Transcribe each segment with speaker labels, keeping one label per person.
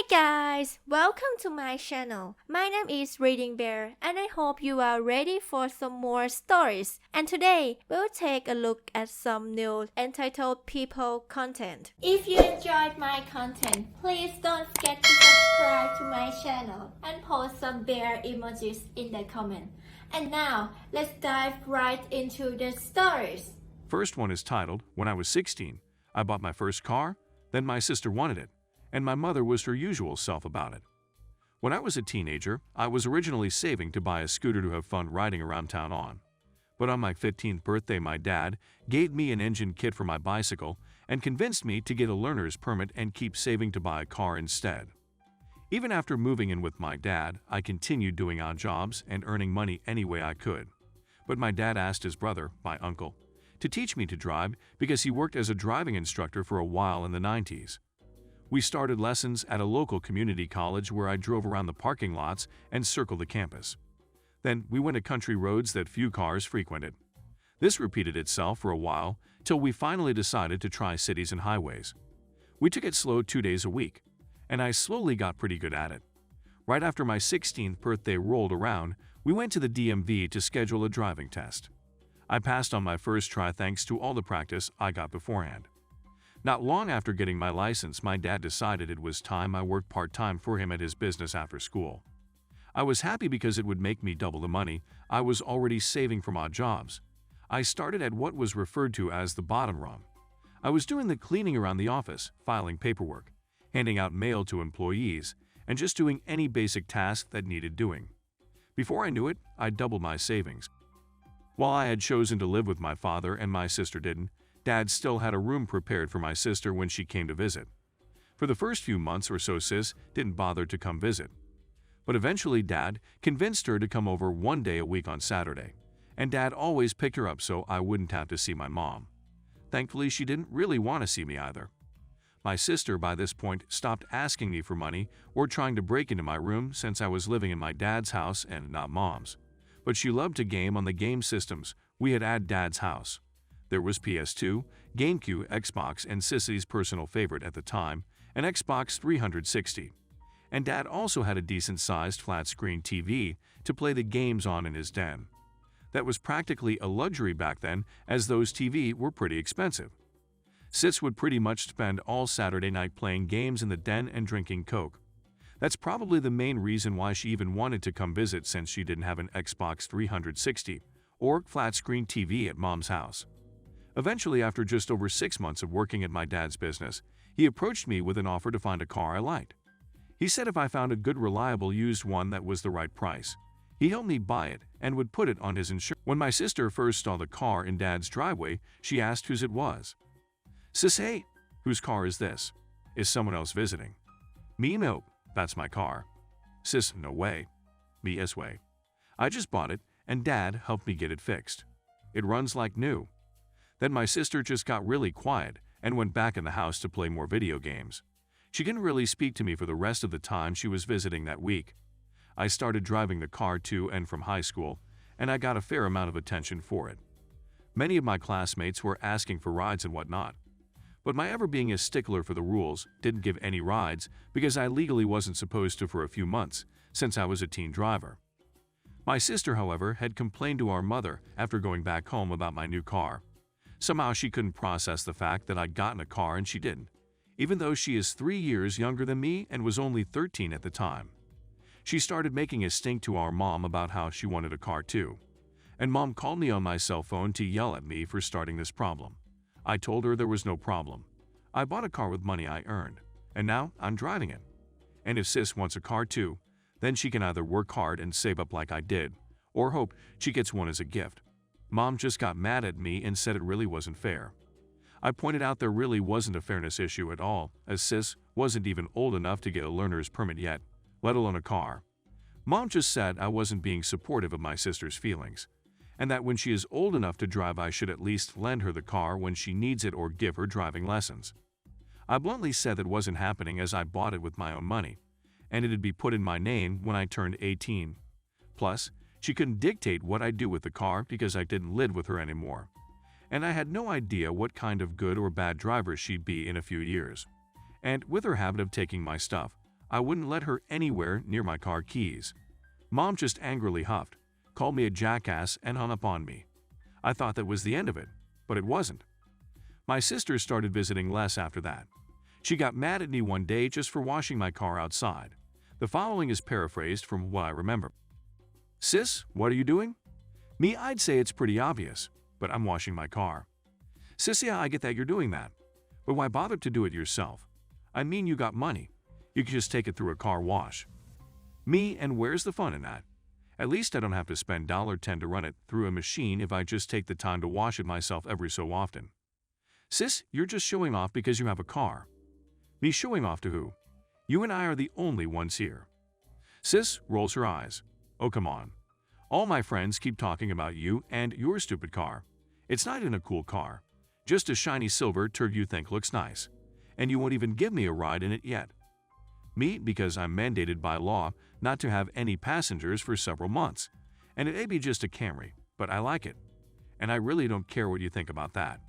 Speaker 1: guys, welcome to my channel. My name is ReadingBear and I hope you are ready for some more stories. And today, we'll take a look at some new entitled people content. If you enjoyed my content, please don't forget to subscribe to my channel and post some bear emojis in the comment. And now, let's dive right into the stories.
Speaker 2: First one is titled, When I was 16, I bought my first car, then my sister wanted it, and my mother was her usual self about it. When I was a teenager, I was originally saving to buy a scooter to have fun riding around town on. But on my 15th birthday, my dad gave me an engine kit for my bicycle and convinced me to get a learner's permit and keep saving to buy a car instead. Even after moving in with my dad, I continued doing odd jobs and earning money any way I could. But my dad asked his brother, my uncle, to teach me to drive because he worked as a driving instructor for a while in the 90s. We started lessons at a local community college where I drove around the parking lots and circled the campus. Then we went to country roads that few cars frequented. This repeated itself for a while till we finally decided to try cities and highways. We took it slow 2 days a week, and I slowly got pretty good at it. Right after my 16th birthday rolled around, we went to the DMV to schedule a driving test. I passed on my first try thanks to all the practice I got beforehand. Not long after getting my license, my dad decided it was time I worked part-time for him at his business after school. I was happy because it would make me double the money I was already saving from odd jobs. I started at what was referred to as the bottom rung. I was doing the cleaning around the office, filing paperwork, handing out mail to employees, and just doing any basic task that needed doing. Before I knew it, I doubled my savings. While I had chosen to live with my father and my sister didn't, Dad still had a room prepared for my sister when she came to visit. For the first few months or so, Sis didn't bother to come visit. But eventually Dad convinced her to come over 1 day a week on Saturday, and Dad always picked her up so I wouldn't have to see my mom. Thankfully, she didn't really want to see me either. My sister by this point stopped asking me for money or trying to break into my room since I was living in my dad's house and not mom's. But she loved to game on the game systems we had at Dad's house. There was PS2, GameCube, Xbox, and Sissy's personal favorite at the time, an Xbox 360. And Dad also had a decent-sized flat-screen TV to play the games on in his den. That was practically a luxury back then, as those TV were pretty expensive. Sis would pretty much spend all Saturday night playing games in the den and drinking Coke. That's probably the main reason why she even wanted to come visit, since she didn't have an Xbox 360 or flat-screen TV at Mom's house. Eventually, after just over 6 months of working at my dad's business, he approached me with an offer to find a car I liked. He said if I found a good, reliable used one that was the right price, he'd help me buy it and would put it on his insurance. When my sister first saw the car in Dad's driveway, she asked whose it was. Sis, hey, whose car is this? Is someone else visiting? Me, no, that's my car. Sis, no way. Me, yes way. I just bought it and Dad helped me get it fixed. It runs like new. Then my sister just got really quiet and went back in the house to play more video games. She didn't really speak to me for the rest of the time she was visiting that week. I started driving the car to and from high school, and I got a fair amount of attention for it. Many of my classmates were asking for rides and whatnot. But my ever being a stickler for the rules didn't give any rides because I legally wasn't supposed to for a few months, since I was a teen driver. My sister, however, had complained to our mother after going back home about my new car. Somehow she couldn't process the fact that I'd gotten a car and she didn't, even though she is 3 years younger than me and was only 13 at the time. She started making a stink to our mom about how she wanted a car too, and Mom called me on my cell phone to yell at me for starting this problem. I told her there was no problem. I bought a car with money I earned, and now I'm driving it. And if Sis wants a car too, then she can either work hard and save up like I did, or hope she gets one as a gift. Mom just got mad at me and said it really wasn't fair. I pointed out there really wasn't a fairness issue at all, as Sis wasn't even old enough to get a learner's permit yet, let alone a car. Mom just said I wasn't being supportive of my sister's feelings, and that when she is old enough to drive I should at least lend her the car when she needs it or give her driving lessons. I bluntly said that wasn't happening as I bought it with my own money, and it'd be put in my name when I turned 18. Plus, she couldn't dictate what I do with the car because I didn't live with her anymore, and I had no idea what kind of good or bad driver she'd be in a few years. And with her habit of taking my stuff, I wouldn't let her anywhere near my car keys. Mom just angrily huffed, called me a jackass, and hung up on me. I thought that was the end of it, but it wasn't. My sister started visiting less after that. She got mad at me one day just for washing my car outside. The following is paraphrased from what I remember. "Sis, what are you doing?" Me, I'd say it's pretty obvious, but I'm washing my car. "Sis, yeah, I get that you're doing that, but why bother to do it yourself? I mean, you got money. You could just take it through a car wash." Me, and where's the fun in that? At least I don't have to spend $10 to run it through a machine if I just take the time to wash it myself every so often. "Sis, you're just showing off because you have a car." Me, showing off to who? You and I are the only ones here. Sis rolls her eyes. "Oh, come on. All my friends keep talking about you and your stupid car. It's not even a cool car. Just a shiny silver turd you think looks nice. And you won't even give me a ride in it yet." Me, because I'm mandated by law not to have any passengers for several months. And it may be just a Camry, but I like it. And I really don't care what you think about that.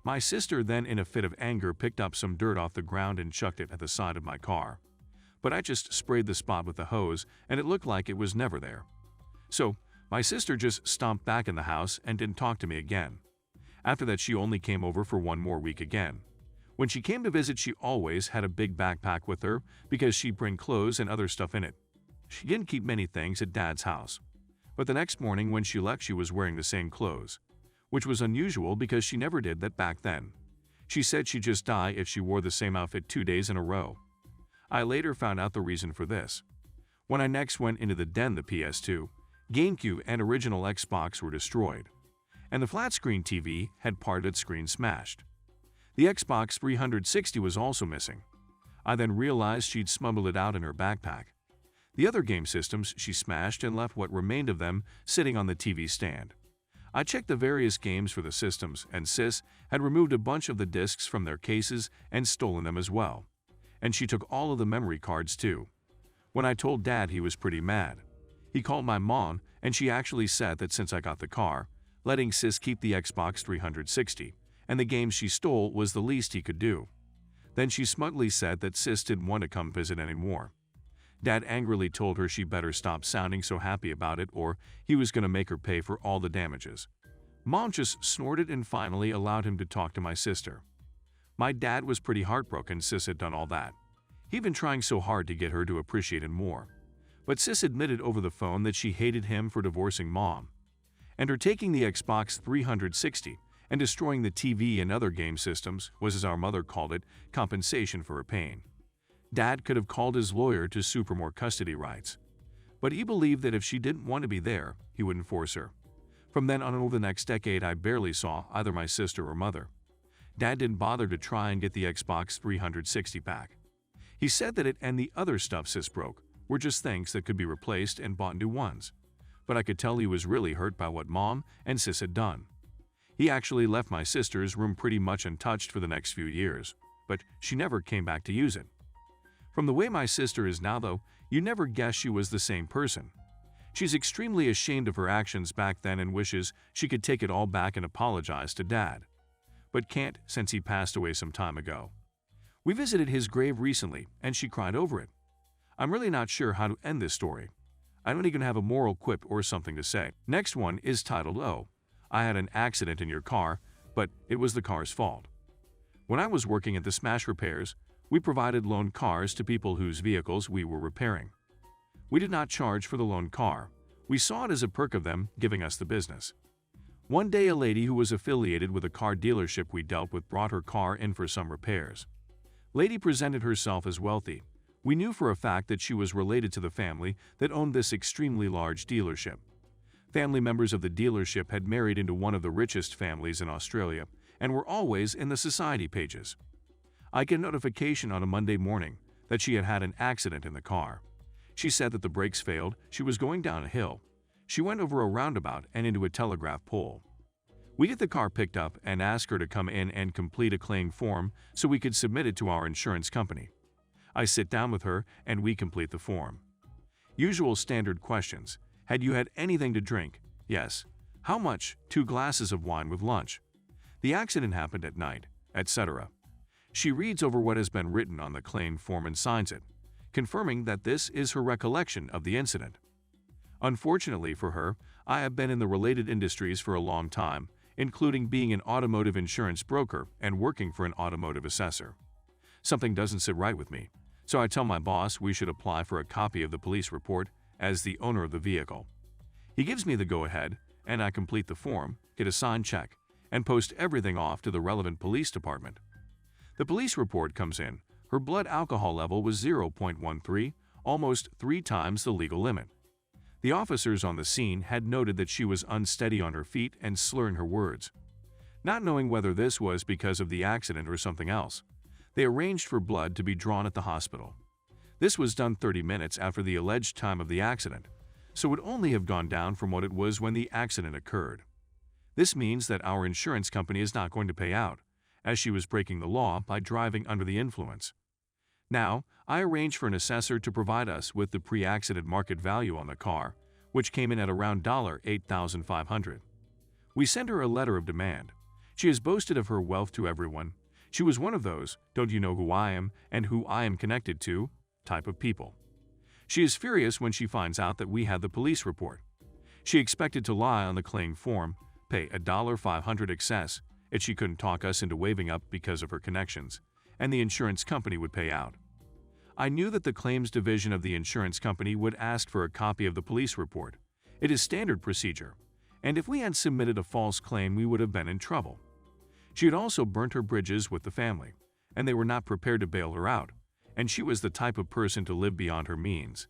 Speaker 2: My sister then, in a fit of anger, picked up some dirt off the ground and chucked it at the side of my car. But I just sprayed the spot with the hose, and it looked like it was never there. So, my sister just stomped back in the house and didn't talk to me again. After that, she only came over for one more week again. When she came to visit, she always had a big backpack with her because she'd bring clothes and other stuff in it. She didn't keep many things at Dad's house. But the next morning when she left, she was wearing the same clothes, which was unusual because she never did that back then. She said she'd just die if she wore the same outfit 2 days in a row. I later found out the reason for this. When I next went into the den, the PS2, GameCube, and original Xbox were destroyed, and the flat-screen TV had part of its screen smashed. The Xbox 360 was also missing. I then realized she'd smuggled it out in her backpack. The other game systems she smashed and left what remained of them sitting on the TV stand. I checked the various games for the systems, and Sis had removed a bunch of the discs from their cases and stolen them as well. And she took all of the memory cards too. When I told Dad, he was pretty mad. He called my mom, and she actually said that since I got the car, letting Sis keep the Xbox 360 and the games she stole was the least he could do. Then she smugly said that Sis didn't want to come visit anymore. Dad angrily told her she better stop sounding so happy about it or he was going to make her pay for all the damages. Mom just snorted and finally allowed him to talk to my sister. My dad was pretty heartbroken Sis had done all that. He'd been trying so hard to get her to appreciate him more. But Sis admitted over the phone that she hated him for divorcing Mom. And her taking the Xbox 360 and destroying the TV and other game systems was, as our mother called it, compensation for her pain. Dad could have called his lawyer to sue for more custody rights. But he believed that if she didn't want to be there, he wouldn't force her. From then on over the next decade, I barely saw either my sister or mother. Dad didn't bother to try and get the Xbox 360 back. He said that it and the other stuff Sis broke were just things that could be replaced and bought new ones. But I could tell he was really hurt by what Mom and Sis had done. He actually left my sister's room pretty much untouched for the next few years, but she never came back to use it. From the way my sister is now, though, you never guess she was the same person. She's extremely ashamed of her actions back then and wishes she could take it all back and apologize to Dad, but can't since he passed away some time ago. We visited his grave recently, and she cried over it. I'm really not sure how to end this story. I don't even have a moral quip or something to say. Next one is titled, "Oh, I had an accident in your car, but it was the car's fault." When I was working at the Smash Repairs, we provided loaned cars to people whose vehicles we were repairing. We did not charge for the loaned car. We saw it as a perk of them giving us the business. One day, a lady who was affiliated with a car dealership we dealt with brought her car in for some repairs. Lady presented herself as wealthy. We knew for a fact that she was related to the family that owned this extremely large dealership. Family members of the dealership had married into one of the richest families in Australia and were always in the society pages. I get a notification on a Monday morning that she had had an accident in the car. She said that the brakes failed, she was going down a hill. She went over a roundabout and into a telegraph pole. We get the car picked up and ask her to come in and complete a claim form so we could submit it to our insurance company. I sit down with her and we complete the form. Usual standard questions. Had you had anything to drink? Yes. How much? 2 glasses of wine with lunch. The accident happened at night, etc. She reads over what has been written on the claim form and signs it. confirming that this is her recollection of the incident. Unfortunately for her, I have been in the related industries for a long time, including being an automotive insurance broker and working for an automotive assessor. Something doesn't sit right with me, so I tell my boss we should apply for a copy of the police report as the owner of the vehicle. He gives me the go-ahead, and I complete the form, get a signed check, and post everything off to the relevant police department. The police report comes in. Her blood alcohol level was 0.13, almost 3 times the legal limit. The officers on the scene had noted that she was unsteady on her feet and slurring her words. Not knowing whether this was because of the accident or something else, they arranged for blood to be drawn at the hospital. This was done 30 minutes after the alleged time of the accident, so it would only have gone down from what it was when the accident occurred. This means that our insurance company is not going to pay out, as she was breaking the law by driving under the influence. Now, I arranged for an assessor to provide us with the pre-accident market value on the car, which came in at around $8,500. We sent her a letter of demand. She has boasted of her wealth to everyone. She was one of those, "Don't you know who I am and who I am connected to?" type of people. She is furious when she finds out that we had the police report. She expected to lie on the claim form, pay $500 excess, if she couldn't talk us into waiving up because of her connections, and the insurance company would pay out. I knew that the claims division of the insurance company would ask for a copy of the police report. It is standard procedure, and if we had submitted a false claim, we would have been in trouble. She had also burnt her bridges with the family, and they were not prepared to bail her out, and she was the type of person to live beyond her means.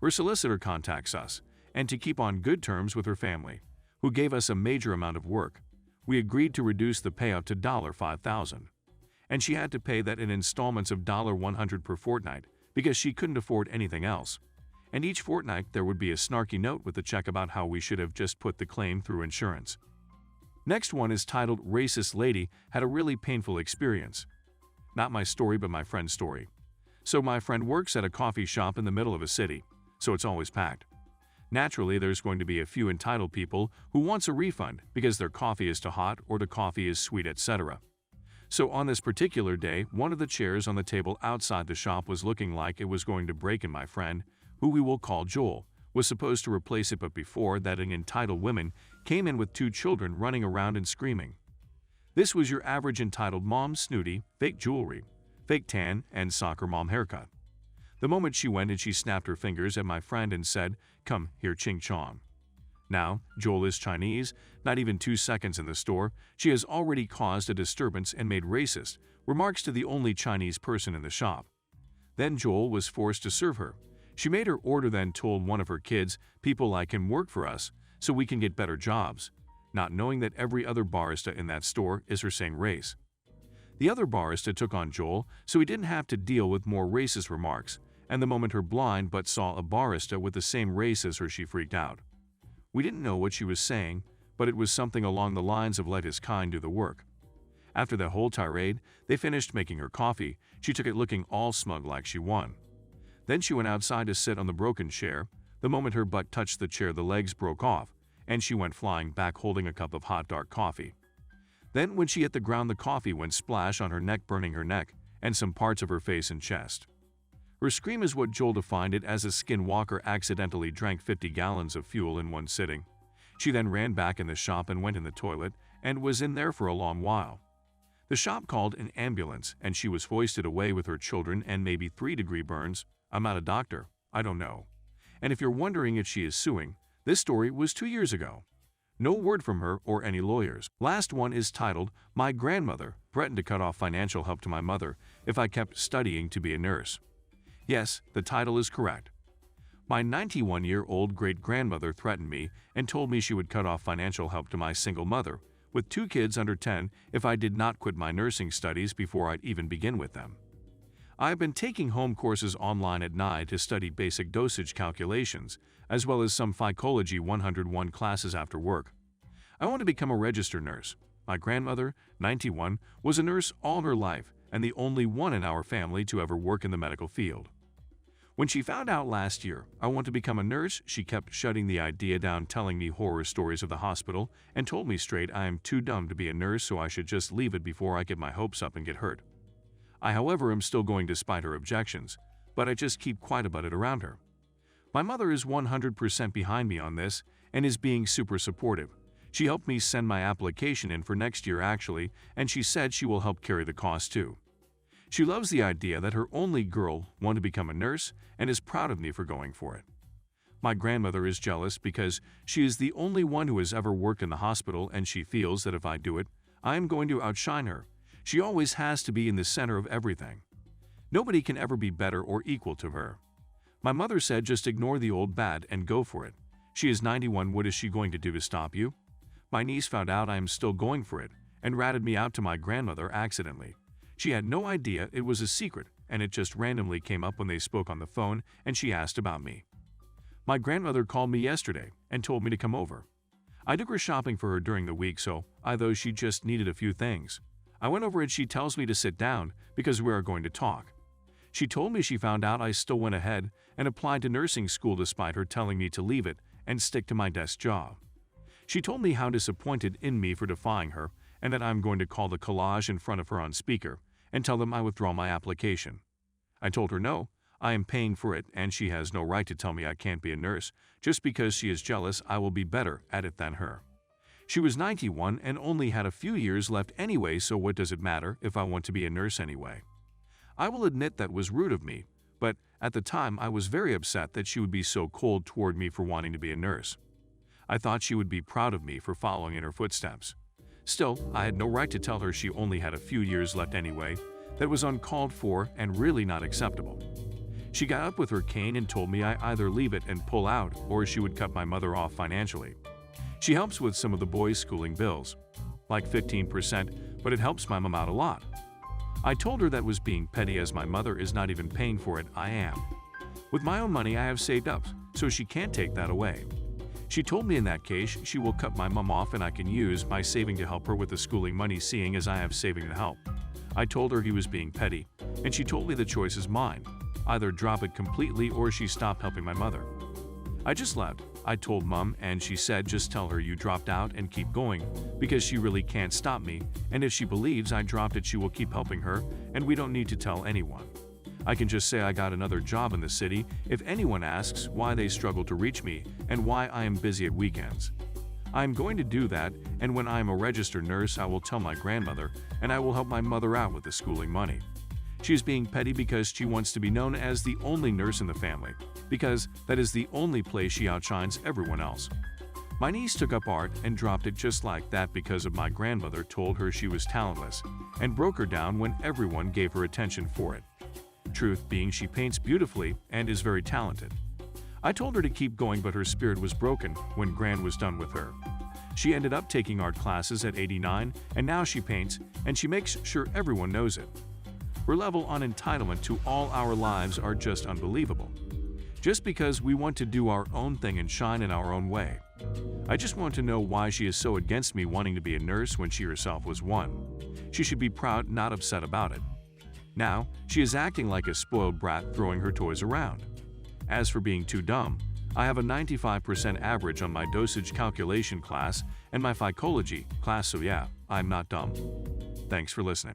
Speaker 2: Her solicitor contacts us, and to keep on good terms with her family, who gave us a major amount of work, we agreed to reduce the payout to $5,000. And she had to pay that in installments of $100 per fortnight because she couldn't afford anything else. And each fortnight there would be a snarky note with the check about how we should have just put the claim through insurance. Next one is titled "Racist Lady Had a Really Painful Experience." Not my story, but my friend's story. So my friend works at a coffee shop in the middle of a city, so it's always packed. Naturally, there's going to be a few entitled people who wants a refund because their coffee is too hot or the coffee is sweet, etc. So on this particular day, one of the chairs on the table outside the shop was looking like it was going to break, and my friend, who we will call Joel, was supposed to replace it, but before that an entitled woman came in with 2 children running around and screaming. This was your average entitled mom, snooty, fake jewelry, fake tan, and soccer mom haircut. The moment she went and she snapped her fingers at my friend and said, "Come here, Ching Chong." Now, Joel is Chinese, not even 2 seconds in the store, she has already caused a disturbance and made racist remarks to the only Chinese person in the shop. Then Joel was forced to serve her. She made her order, then told one of her kids, "People like him work for us, so we can get better jobs," not knowing that every other barista in that store is her same race. The other barista took on Joel, so he didn't have to deal with more racist remarks, and the moment her blind but saw a barista with the same race as her, she freaked out. We didn't know what she was saying, but it was something along the lines of "let his kind do the work." After the whole tirade, they finished making her coffee. She took it looking all smug like she won. Then she went outside to sit on the broken chair. The moment her butt touched the chair, the legs broke off, and she went flying back holding a cup of hot dark coffee. Then when she hit the ground, the coffee went splash on her neck, burning her neck and some parts of her face and chest. Her scream is what Joel defined it as: a skinwalker accidentally drank 50 gallons of fuel in one sitting. She then ran back in the shop and went in the toilet and was in there for a long while. The shop called an ambulance and she was hoisted away with her children and maybe 3-degree burns. I'm not a doctor, I don't know. And if you're wondering if she is suing, this story was 2 years ago. No word from her or any lawyers. Last one is titled "My Grandmother Threatened to Cut Off Financial Help to My Mother If I Kept Studying to Be a Nurse." Yes, the title is correct. My 91-year-old great-grandmother threatened me and told me she would cut off financial help to my single mother, with 2 kids under 10, if I did not quit my nursing studies before I'd even begin with them. I have been taking home courses online at night to study basic dosage calculations, as well as some Phycology 101 classes after work. I want to become a registered nurse. My grandmother, 91, was a nurse all her life and the only one in our family to ever work in the medical field. When she found out last year I want to become a nurse, she kept shutting the idea down, telling me horror stories of the hospital, and told me straight I am too dumb to be a nurse, so I should just leave it before I get my hopes up and get hurt. I, however, am still going despite her objections. but I just keep quiet about it around her. My mother is 100% behind me on this and is being super supportive. She helped me send my application in for next year actually, and she said she will help carry the cost too. She loves the idea that her only girl wanted to become a nurse and is proud of me for going for it. My grandmother is jealous because she is the only one who has ever worked in the hospital, and she feels that if I do it, I am going to outshine her. She always has to be in the center of everything. Nobody can ever be better or equal to her. My mother said just ignore the old bad and go for it. She is 91, what is she going to do to stop you? My niece found out I am still going for it and ratted me out to my grandmother accidentally. She had no idea it was a secret, and it just randomly came up when they spoke on the phone and she asked about me. My grandmother called me yesterday and told me to come over. I took her shopping for her during the week, so although she just needed a few things, I went over and she tells me to sit down because we are going to talk. She told me she found out I still went ahead and applied to nursing school despite her telling me to leave it and stick to my desk job. She told me how disappointed in me for defying her and that I'm going to call the collage in front of her on speaker and tell them I withdraw my application. I told her no, I am paying for it and she has no right to tell me I can't be a nurse just because she is jealous I will be better at it than her. She was 91 and only had a few years left anyway, so what does it matter if I want to be a nurse anyway? I will admit that was rude of me, but at the time I was very upset that she would be so cold toward me for wanting to be a nurse. I thought she would be proud of me for following in her footsteps. Still, I had no right to tell her she only had a few years left anyway. That was uncalled for and really not acceptable. She got up with her cane and told me I either leave it and pull out or she would cut my mother off financially. She helps with some of the boys' schooling bills, like 15%, but it helps my mom out a lot. I told her that was being petty as my mother is not even paying for it, I am. With my own money I have saved up, so she can't take that away. She told me in that case she will cut my mom off and I can use my saving to help her with the schooling money, seeing as I have saving to help. I told her he was being petty, and she told me the choice is mine. Either drop it completely or she stopped helping my mother. I just left. I told Mom and she said just tell her you dropped out and keep going because she really can't stop me, and if she believes I dropped it she will keep helping her and we don't need to tell anyone. I can just say I got another job in the city if anyone asks why they struggle to reach me and why I am busy at weekends. I am going to do that, and when I am a registered nurse I will tell my grandmother and I will help my mother out with the schooling money. She is being petty because she wants to be known as the only nurse in the family, because that is the only place she outshines everyone else. My niece took up art and dropped it just like that because of my grandmother told her she was talentless and broke her down when everyone gave her attention for it. Truth being she paints beautifully and is very talented. I told her to keep going, but her spirit was broken when Gran was done with her. She ended up taking art classes at 89 and now she paints and she makes sure everyone knows it. Her level on entitlement to all our lives are just unbelievable. Just because we want to do our own thing and shine in our own way. I just want to know why she is so against me wanting to be a nurse when she herself was one. She should be proud, not upset about it. Now, she is acting like a spoiled brat, throwing her toys around. As for being too dumb, I have a 95% average on my dosage calculation class and my phycology class, so yeah, I'm not dumb. Thanks for listening.